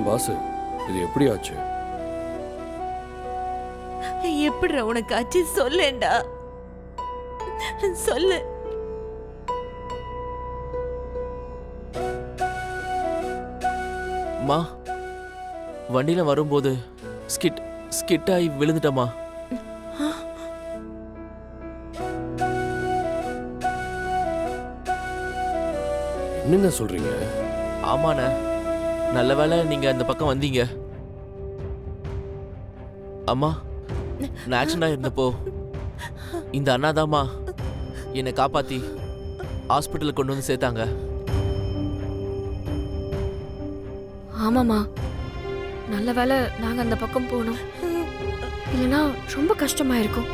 பாசு, இது எப்படி ஆச்சு? எப்படி உனக்கு ஆச்சு சொல்லேண்டா, சொல்லு. மா, வண்டியில வரும்போது ஸ்கிட் ஆகி விழுந்துட்டமா. என்னங்க சொல்றீங்க? ஆமாண்ண, நல்ல வேளை நீங்க அந்த பக்கம் வந்தீங்க. அம்மா, நான் ஆக்சிடென்ட் ஆயிருந்தப்போ இந்த அண்ணாதாம்மா என்னை காப்பாத்தி ஹாஸ்பிட்டலுக்கு கொண்டு வந்து சேர்த்தாங்க. ஆமாம்மா, நல்ல வேளை நாங்க அந்த பக்கம் போனோம், இல்லைன்னா ரொம்ப கஷ்டமா இருக்கும்.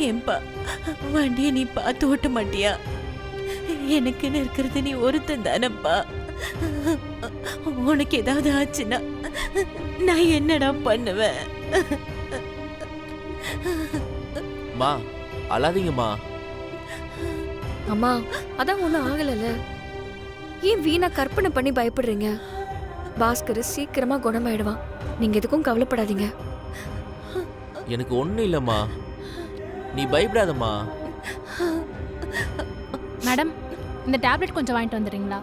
ஏன்பா வண்டியை நீ பார்த்து ஓட்ட மாட்டியா? எனக்குன்னு இருக்கிறது நீ ஒருத்தன் தானப்பா. உனக்கு ஏதாவது ஆச்சுன்னா நான் என்னடா பண்ணுவேன்? மா, அழாதீங்கம்மா. அம்மா, அதான் ஒன்றும் ஆகலைல்ல, ஏன் வீணா கற்பனை பண்ணி பயப்படுறீங்க? பாஸ்கர் சீக்கிரமா குணமாயிடுவான், நீங்க எதுக்கும் கவலைப்படாதீங்க. எனக்கு ஒன்றும் இல்லைம்மா, நீ பயப்படாதம்மா. மேடம், இந்த டேப்லெட் கொஞ்சம் வாங்கிட்டு வந்துடுறீங்களா?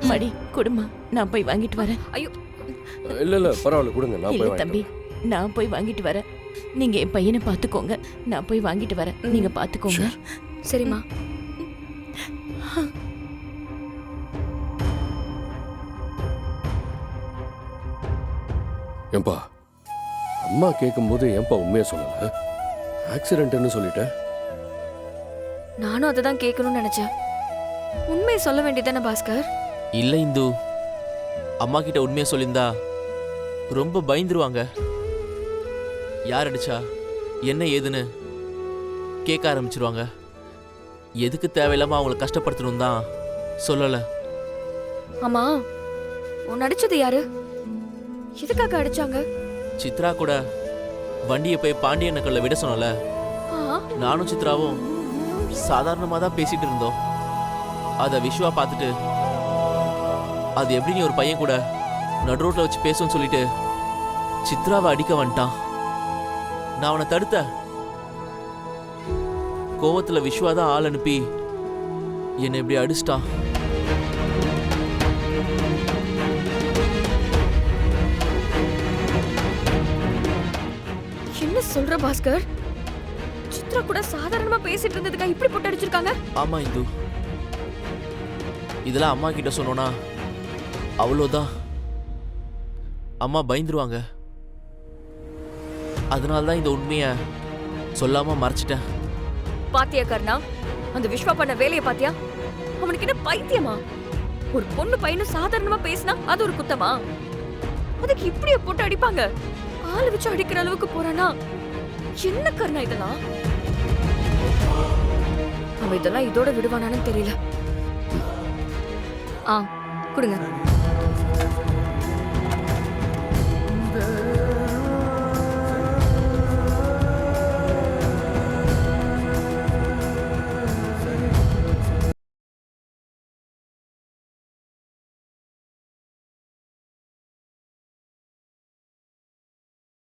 மடி குடுமா, நான் போய் வாங்கிட்டு வரேன். ஐயோ, இல்ல பரவாயில்ல, கொடுங்க, நான் இல்ல போய் தம்பி, நான் போய் வாங்கிட்டு வரேன். நீங்க என் பையனை பாத்துக்கோங்க, நான் போய் வாங்கிட்டு வரேன். நீங்க பாத்துக்கோங்க. சரிம்மா. ஏன்பா, அம்மா கேட்கும்போது ஏன்பா உண்மையா சொல்லல? ஆக்சிடென்ட்னு சொல்லிட்டேன். நானும் அதை தான் கேட்கணும்னு நினைச்சேன். உண்மையை சொல்ல வேண்டியதானே பாஸ்கர்? இல்லை இந்து, அம்மா கிட்ட உண்மையை சொல்லியிருந்தா ரொம்ப பயந்துருவாங்க. யார் அடிச்சா என்ன ஏதுன்னு கேட்க ஆரம்பிச்சிருவாங்க. எதுக்கு தேவையில்லாம அவங்கள கஷ்டப்படுத்தணும் தான் சொல்லலை. ஆமா, உன் அடிச்சது யாரு? எதுக்காக அடிச்சாங்க? சித்ரா கூட வண்டியை போய் பாண்டியன் நகர்ல விட சொன்னல, நானும் சித்ராவும் சாதாரணமாக தான் பேசிட்டு இருந்தோம். அதை விஸ்வா பார்த்துட்டு, அது எப்படி நீ ஒரு பையன் கூட நடு ரோட்ல வச்சு பேசுன்னு சொல்லிட்டு சித்ராவை அடிக்க வந்துட்டான். நான் அவனை தடுத்தேன். கோவத்துல விஸ்வா தான் ஆள் அனுப்பி என்னை இப்படி அடிச்சிட்டான். என்ன சொல்ற பாஸ்கர்? சித்ரா கூட சாதாரணமா பேசிட்டு இருந்ததுக்கா இப்படி போட்டு அடிச்சிருக்காங்க? ஆமா இந்து, இதெல்லாம் அம்மா கிட்ட சொன்னோன்னா அவ்வளோதான், அம்மா பயந்துருவாங்க. அதனால தான் இந்த உண்மையை சொல்லாம மறைச்சிட்டேன். பாத்தியா கர்ணா, அந்த விஸ்வா பண்ண வேலையை பாத்தியா? அவனுக்கு என்ன பைத்தியமா? ஒரு பொண்ணு பையனும் சாதாரணமா பேசினா அது ஒரு குத்தமா? அதுக்கு இப்படியே போட்டு அடிப்பாங்க? ஆளு வச்சு அடிக்கிற அளவுக்கு போறானா? என்ன கர்ணா இதெல்லாம்? அவன் இதெல்லாம் இதோட விடுவானான்னு தெரியல. கொடுங்க.